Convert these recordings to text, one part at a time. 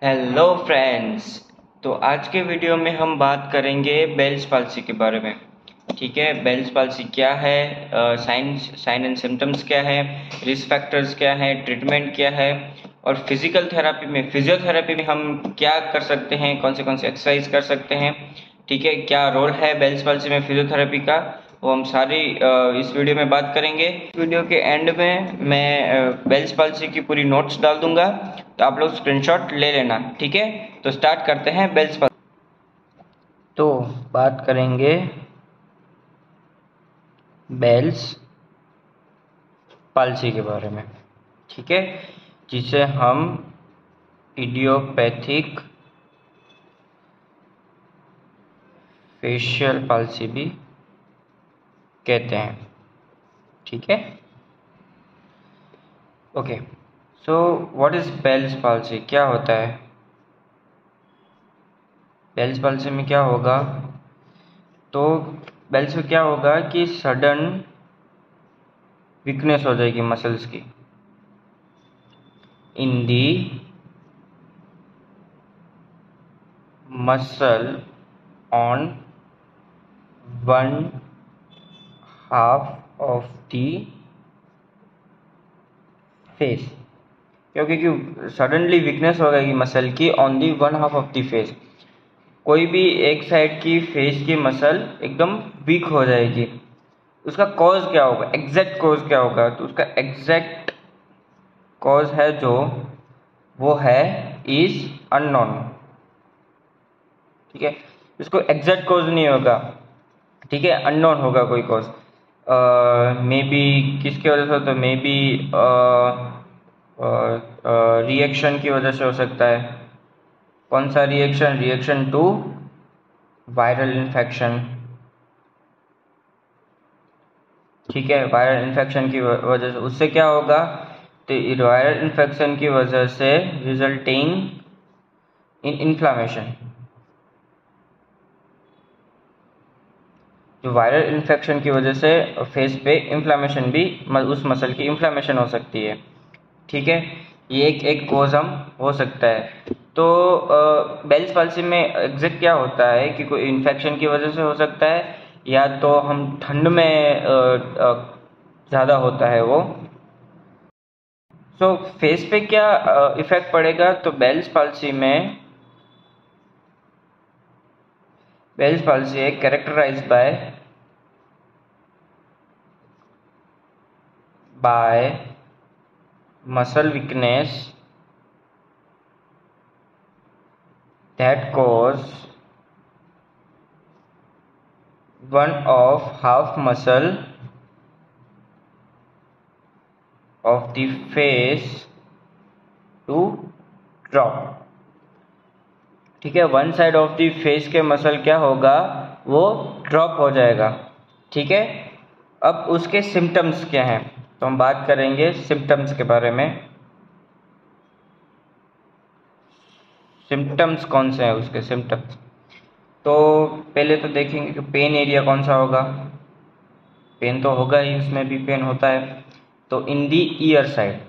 Hello friends. तो आज के वीडियो में हम बात करेंगे बेल्स पाल्सी के बारे में। ठीक है, बेल्स पाल्सी क्या है, साइन एंड सिम्टम्स क्या है, रिस्क फैक्टर्स क्या है, ट्रीटमेंट क्या है, और फिजिकल थेरेपी में फिजियोथेरेपी में हम क्या कर सकते हैं, कौन से एक्सरसाइज कर सकते हैं। ठीक है, क्या रोल है बेल्स पाल्सी में फिजियोथेरेपी का, वो हम सारी इस वीडियो में बात करेंगे। वीडियो के एंड में मैं बेल्स पाल्सी की पूरी नोट्स डाल दूंगा, तो आप लोग स्क्रीनशॉट ले लेना। ठीक है, तो स्टार्ट करते हैं बेल्स पाल्सी। तो बात करेंगे बेल्स पाल्सी के बारे में। ठीक है, जिसे हम इडियोपैथिक फेशियल पाल्सी भी कहते हैं। ठीक है, okay. So what is Bell's palsy, क्या होता है बेल्स पाल्सी में? क्या होगा तो बेल्स में क्या होगा कि सडन वीकनेस हो जाएगी मसल्स की in the muscle on one half of the face. क्योंकि सडनली वीकनेस हो जाएगी मसल की on the one half of the face. कोई भी एक साइड की फेस की मसल एकदम वीक हो जाएगी। उसका कॉज क्या होगा, एग्जैक्ट कॉज क्या होगा? तो उसका एग्जैक्ट कॉज है जो वो है इज अननोन। ठीक है, इसको एग्जैक्ट कॉज नहीं होगा। ठीक है, अननोन होगा कोई कॉज। मे बी किसकी वजह से, तो मे बी रिएक्शन की वजह से हो सकता है। कौन सा reaction? Reaction to viral infection. ठीक है, वायरल इन्फेक्शन की वजह से उससे क्या होगा, तो वायरल इन्फेक्शन की वजह से रिजल्टिंग इन इन्फ्लामेशन। जो वायरल इन्फेक्शन की वजह से फेस पे इन्फ्लामेशन भी, उस मसल की इन्फ्लामेशन हो सकती है। ठीक है, ये एक कोज हम हो सकता है। तो बेल्स पाल्सी में एग्जैक्ट क्या होता है कि कोई इन्फेक्शन की वजह से हो सकता है, या तो हम ठंड में ज़्यादा होता है वो। सो फेस पे क्या इफेक्ट पड़ेगा, तो बेल्स पाल्सी है characterized by muscle weakness that cause one of half muscle of the face to drop। ठीक है, one side of the face के मसल क्या होगा, वो ड्रॉप हो जाएगा। ठीक है, अब उसके सिम्टम्स क्या हैं, तो हम बात करेंगे सिम्टम्स के बारे में। सिम्टम्स कौन से हैं उसके सिम्टम्स? तो पहले तो देखेंगे कि पेन एरिया कौन सा होगा। पेन तो होगा ही, उसमें भी पेन होता है। तो इन दी ईयर साइड,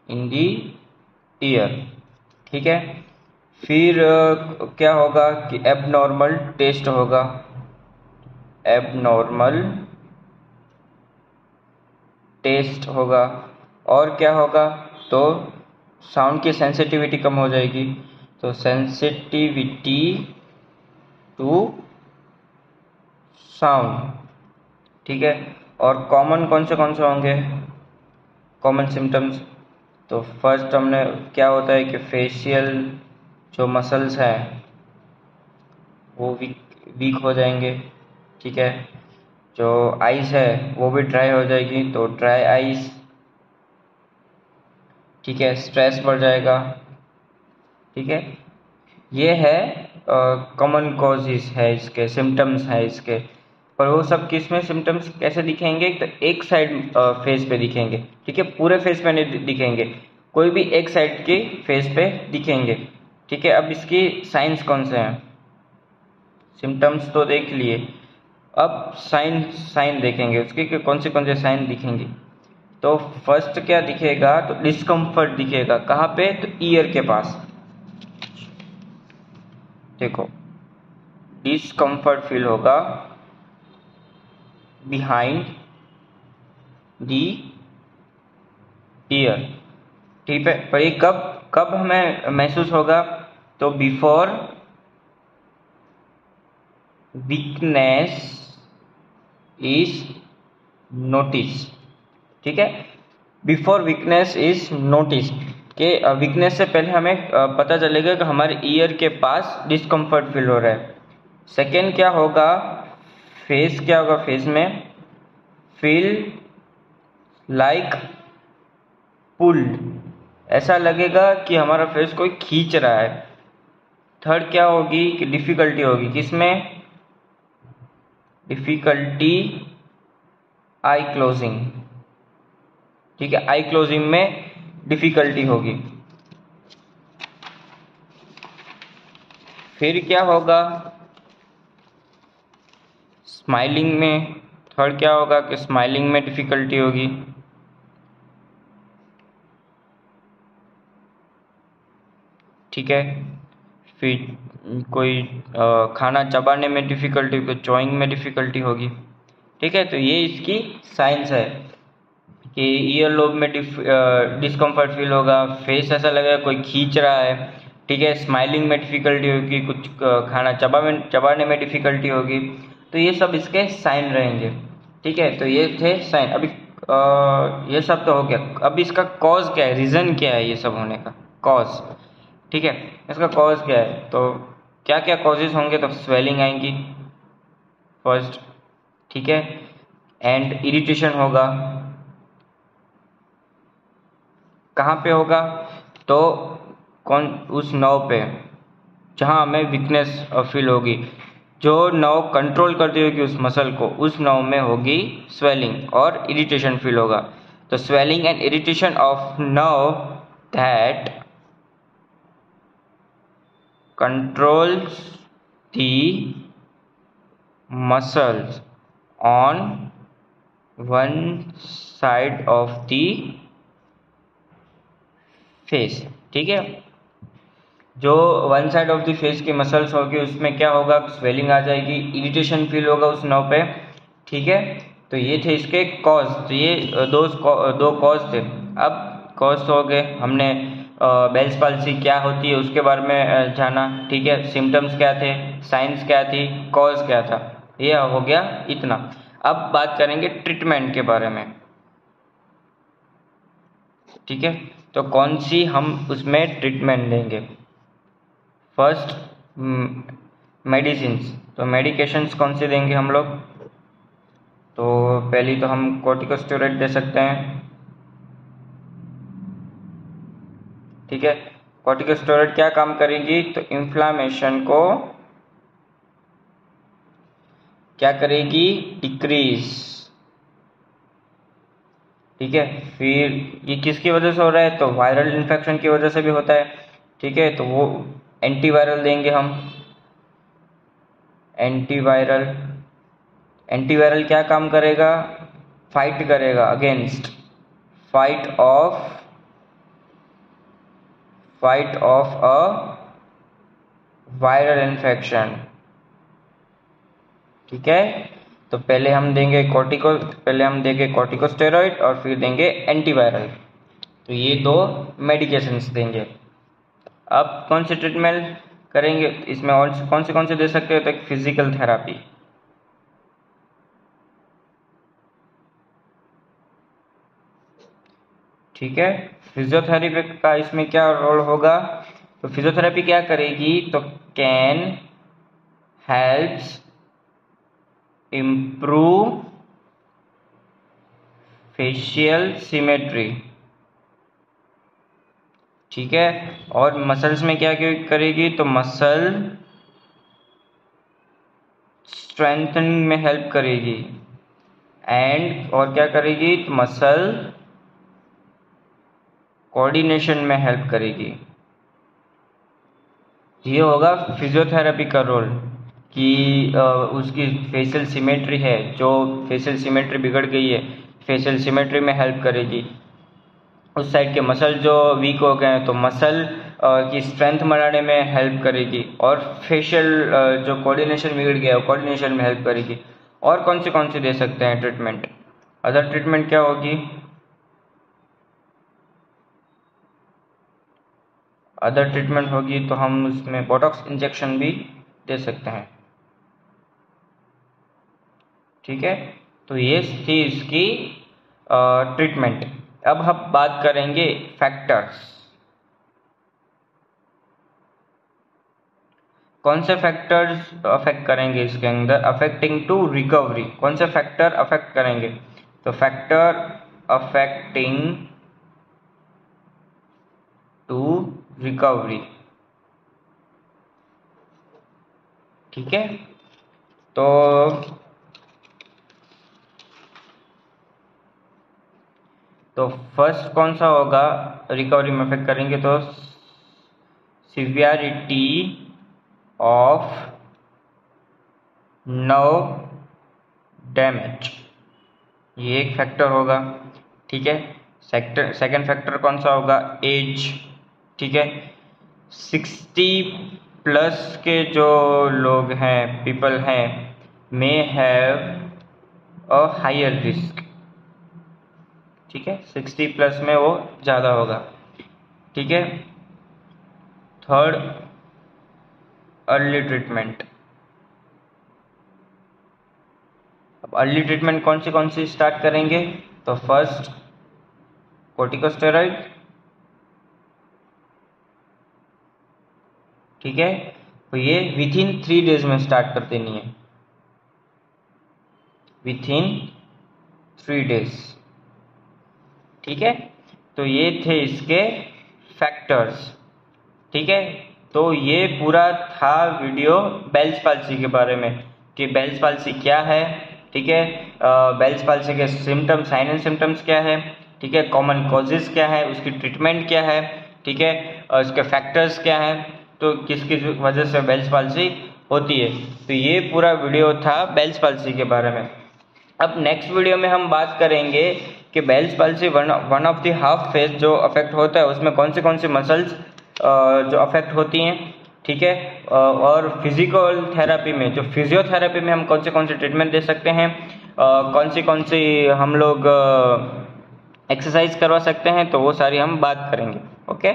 इन दी ईयर। ठीक है, फिर क्या होगा कि एबनॉर्मल टेस्ट होगा। एबनॉर्मल टेस्ट होगा। और क्या होगा, तो साउंड की सेंसिटिविटी कम हो जाएगी। तो सेंसिटिविटी टू साउंड। ठीक है, और कॉमन कौन से होंगे कॉमन सिम्टम्स? तो फर्स्ट हमने क्या होता है कि फेशियल जो मसल्स हैं वो वीक हो जाएंगे। ठीक है, जो आइज़ है वो भी ड्राई हो जाएगी, तो ड्राई आइज़। ठीक है, स्ट्रेस बढ़ जाएगा। ठीक है, ये है कॉमन कॉजेज है इसके, सिम्टम्स है इसके। पर वो सब किस में सिम्टम्स कैसे दिखेंगे, तो एक साइड फेस पे दिखेंगे। ठीक है, पूरे फेस पे नहीं दिखेंगे, कोई भी एक साइड के फेस पे दिखेंगे। ठीक है, अब इसकी साइंस कौन से हैं? सिम्टम्स तो देख लिए, अब साइन देखेंगे उसके कि कौन से साइन दिखेंगे। तो फर्स्ट क्या दिखेगा, तो डिस्कम्फर्ट दिखेगा। कहाँ पे, तो ईयर के पास। देखो डिस्कम्फर्ट फील होगा बिहाइंड दी ईयर, ठीक है। पर ये कब कब हमें महसूस होगा? तो बिफोर वीकनेस इज नोटिस, ठीक है। बिफोर वीकनेस इज नोटिस के वीकनेस से पहले हमें पता चलेगा कि हमारे ईयर के पास डिस्कम्फर्ट फील हो रहा है। सेकेंड क्या होगा? फेस क्या होगा? फेस में फील लाइक पुल्ड, ऐसा लगेगा कि हमारा फेस कोई खींच रहा है। थर्ड क्या होगी? कि डिफिकल्टी होगी। किसमें? डिफिकल्टी आई क्लोजिंग, ठीक है। आई क्लोजिंग में डिफिकल्टी होगी। फिर क्या होगा? स्माइलिंग में, थर्ड क्या होगा? कि स्माइलिंग में डिफिकल्टी होगी, ठीक है। फिर कोई खाना चबाने में डिफिकल्टी, तो चॉइंग में डिफिकल्टी होगी, ठीक है। तो ये इसकी साइंस है कि ईयर लोब में डिस्कम्फर्ट फील होगा, फेस ऐसा लगेगा कोई खींच रहा है, ठीक है। स्माइलिंग में डिफिकल्टी होगी, कुछ खाना चबाने में डिफिकल्टी होगी। तो ये सब इसके साइन रहेंगे, ठीक है। तो ये थे साइन। अभी ये सब तो हो गया। अब इसका कॉज क्या है, रीज़न क्या है ये सब होने का? कॉज, ठीक है। इसका कॉज क्या है? तो क्या क्या कॉजेज होंगे? तो स्वेलिंग आएंगी फर्स्ट, ठीक है। एंड इरिटेशन होगा। कहाँ पे होगा? तो कौन? उस नर्व पे जहाँ हमें वीकनेस फील होगी, जो नर्व कंट्रोल करती होगी उस मसल को, उस नर्व में होगी स्वेलिंग और इरिटेशन फील होगा। तो swelling and irritation of nerve that controls the muscles on one side of the face, ठीक है। जो one side of the face की मसल्स होगी उसमें क्या होगा? स्वेलिंग आ जाएगी, इरिटेशन फील होगा उस नर्व पे, ठीक है। तो ये थे इसके कॉज। तो ये दो कॉज थे। अब कॉज हो गए, हमने बेल्स पाल्सी क्या होती है उसके बारे में जाना, ठीक है। सिम्टम्स क्या थे, साइंस क्या थी, कॉज क्या था, ये हो गया इतना। अब बात करेंगे ट्रीटमेंट के बारे में, ठीक है। तो कौन सी हम उसमें ट्रीटमेंट देंगे? First medicines. तो मेडिकेशंस कौन से देंगे हम लोग? तो पहली तो हम कॉर्टिकोस्टेरॉइड दे सकते हैं, ठीक है। कॉर्टिकोस्टेरॉइड क्या काम करेगी? तो इन्फ्लामेशन को क्या करेगी? डिक्रीज, ठीक है। फिर ये किसकी वजह से हो रहा है? तो वायरल इन्फेक्शन की वजह से भी होता है, ठीक है। तो वो एंटीवायरल देंगे हम। एंटीवायरल क्या काम करेगा? फाइट करेगा against, fight of a viral infection, ठीक है। तो पहले हम देंगे कॉर्टिकोस्टेरॉइड और फिर देंगे एंटीवायरल। तो ये दो मेडिकेशंस देंगे। अब कौन से ट्रीटमेंट करेंगे इसमें? और कौन से दे सकते हो? तो एक फिजिकल थेरापी, ठीक है। फिजियोथेरेपी का इसमें क्या रोल होगा? तो फिजियोथेरेपी क्या करेगी? तो can helps improve facial symmetry, ठीक है। और मसल्स में क्या करेगी? तो मसल स्ट्रेंथनिंग में हेल्प करेगी। एंड और क्या करेगी? तो मसल कोऑर्डिनेशन में हेल्प करेगी। ये होगा फिजियोथेरेपी का रोल कि उसकी फेशियल सिमेट्री है, जो फेशियल सिमेट्री बिगड़ गई है, फेशियल सिमेट्री में हेल्प करेगी। उस साइड के मसल जो वीक हो गए हैं तो मसल की स्ट्रेंथ बढ़ाने में हेल्प करेगी, और फेशियल जो कोऑर्डिनेशन बिगड़ गया है कोऑर्डिनेशन में हेल्प करेगी। और कौन सी दे सकते हैं ट्रीटमेंट? अदर ट्रीटमेंट क्या होगी? अदर ट्रीटमेंट होगी तो हम उसमें बोटॉक्स इंजेक्शन भी दे सकते हैं। ठीक है, तो ये थी इसकी ट्रीटमेंट। अब हम बात करेंगे फैक्टर्स। कौन से फैक्टर्स अफेक्ट करेंगे इसके अंदर? Affecting to recovery. कौन से फैक्टर अफेक्ट करेंगे? तो फैक्टर अफेक्टिंग टू रिकवरी। ठीक है, तो फर्स्ट कौन सा होगा रिकवरी में अफेक्ट करेंगे? तो सिवियरिटी ऑफ नर्व डैमेज, ये एक फैक्टर होगा। ठीक है, सेकंड फैक्टर कौन सा होगा? एज। ठीक है, 60+ के जो लोग हैं, पीपल हैं, may have a higher risk. ठीक है, 60+ में वो ज़्यादा होगा। ठीक है, थर्ड अर्ली ट्रीटमेंट। अब अर्ली ट्रीटमेंट कौन सी स्टार्ट करेंगे? तो फर्स्ट कॉर्टिकोस्टेरॉइड। ठीक है, तो ये विथिन 3 डेज में स्टार्ट कर देनी है, विथिन 3 डेज। ठीक है, तो ये थे इसके फैक्टर्स। ठीक है, तो ये पूरा था वीडियो बेल्स पाल्सी के बारे में कि बेल्स पाल्सी क्या है। ठीक है, बेल्स पाल्सी के सिम्टम्स, साइन एंड सिम्टम्स क्या है। ठीक है, कॉमन कॉजेज क्या है, उसकी ट्रीटमेंट क्या है। ठीक है, उसके फैक्टर्स क्या हैं, तो किस किस वजह से बेल्स पाल्सी होती है। तो ये पूरा वीडियो था बेल्स पाल्सी के बारे में। अब नेक्स्ट वीडियो में हम बात करेंगे कि Bell's palsy one of the half phase जो अफेक्ट होता है उसमें कौन सी मसल्स जो अफेक्ट होती हैं। ठीक है, और फिजिकल थेरेपी में, जो फिजियोथेरेपी में हम कौन से ट्रीटमेंट दे सकते हैं, कौन सी हम लोग एक्सरसाइज करवा सकते हैं, तो वो सारी हम बात करेंगे। ओके,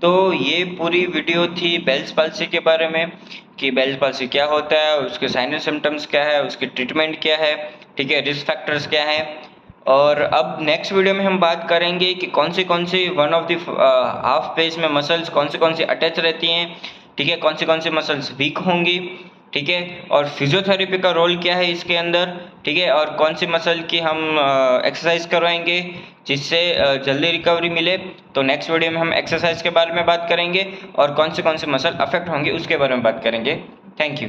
तो ये पूरी वीडियो थी बेल्स पाल्सी के बारे में कि बेल्स पाल्सी क्या होता है, उसके साइन एंड सिम्टम्स क्या है, उसकी ट्रीटमेंट क्या है। ठीक है, रिस्क फैक्टर्स क्या है। और अब नेक्स्ट वीडियो में हम बात करेंगे कि कौन सी one of the half page में मसल्स कौन सी अटैच रहती हैं। ठीक है, कौन सी मसल्स वीक होंगी। ठीक है, और फिजियोथेरेपी का रोल क्या है इसके अंदर। ठीक है, और कौन सी मसल की हम एक्सरसाइज करवाएंगे जिससे जल्दी रिकवरी मिले। तो नेक्स्ट वीडियो में हम एक्सरसाइज के बारे में बात करेंगे और कौन से मसल अफेक्ट होंगे उसके बारे में बात करेंगे। Thank you.